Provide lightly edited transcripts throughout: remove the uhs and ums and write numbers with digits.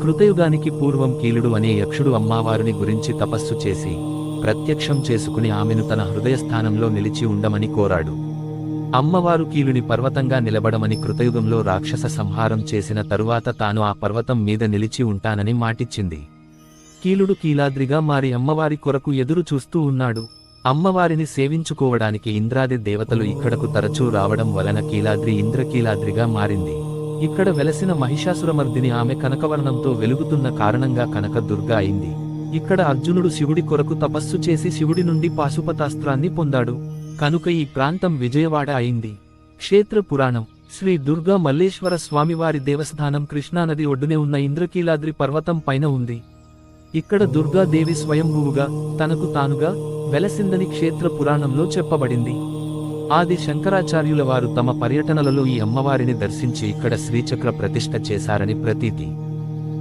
కృతయుగానికి పూర్వం కీలుడు అనే యక్షుడు అమ్మవారిని గురించి తపస్సు చేసి ప్రత్యక్షం చేసుకుని ఆమెను తన హృదయస్థానంలో నిలిచి ఉండమని కోరాడు. అమ్మవారు కీలుని పర్వతంగా నిలబడమని కృతయుగంలో రాక్షస సంహారం చేసిన తరువాత తాను ఆ పర్వతం మీద నిలిచి ఉంటానని మాటిచ్చింది. కీలుడు కీలాద్రిగా మారి అమ్మవారి కొరకు ఎదురు చూస్తూ ఉన్నాడు. అమ్మవారిని సేవించుకోవడానికి ఇంద్రాది దేవతలు ఇక్కడకు తరచూ రావడం వలన కీలాద్రి ఇంద్రకీలాద్రిగా మారింది. ఇక్కడ వెలసిన మహిషాసురమర్దిని ఆమె కనకవర్ణంతో వెలుగుతున్న కారణంగా కనకదుర్గ అయింది. ఇక్కడ అర్జునుడు శివుడి కొరకు తపస్సు చేసి శివుడి నుండి పాశుపతాస్త్రాన్ని పొందాడు. కనుక ఈ ప్రాంతం విజయవాడ అయింది. క్షేత్ర పురాణం. శ్రీ దుర్గా మల్లేశ్వర స్వామివారి దేవస్థానం కృష్ణానది ఒడ్డునే ఉన్న ఇంద్రకీలాద్రి పర్వతం పైన ఉంది. ఇక్కడ దుర్గాదేవి స్వయంభువుగా తనకు తానుగా వెలసిందని క్షేత్ర పురాణంలో చెప్పబడింది. ఆది శంకరాచార్యుల వారు తమ పర్యటనలలో ఈ అమ్మవారిని దర్శించి ఇక్కడ శ్రీచక్ర ప్రతిష్ఠ చేశారని ప్రతీతి.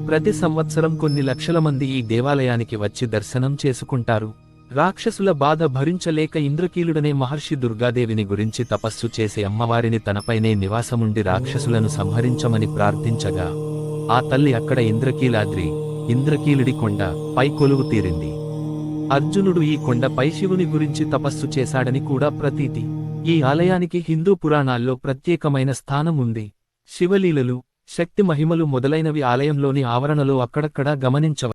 ప్రతి సంవత్సరం కొన్ని లక్షల మంది ఈ దేవాలయానికి వచ్చి దర్శనం చేసుకుంటారు. రాక్షసుల బాధ భరించలేక ఇంద్రకీలుడనే మహర్షి దుర్గాదేవిని గురించి తపస్సు చేసి అమ్మవారిని తనపైనే నివాసముండి రాక్షసులను సంహరించమని ప్రార్థించగా ఆ తల్లి అక్కడ ఇంద్రకీలాద్రి ఇంద్రకీలుడి కొండ పై కొలువు తీరింది. అర్జునుడు ఈ కొండపై శివుని గురించి తపస్సు చేశాడని కూడా ప్రతీతి. ఈ ఆలయానికి హిందూ పురాణాల్లో ప్రత్యేకమైన స్థానం ఉంది. శివలీలలు, శక్తి మహిమలు మొదలైనవి ఆలయంలోని ఆవరణలో అక్కడక్కడా గమనించవచ్చు.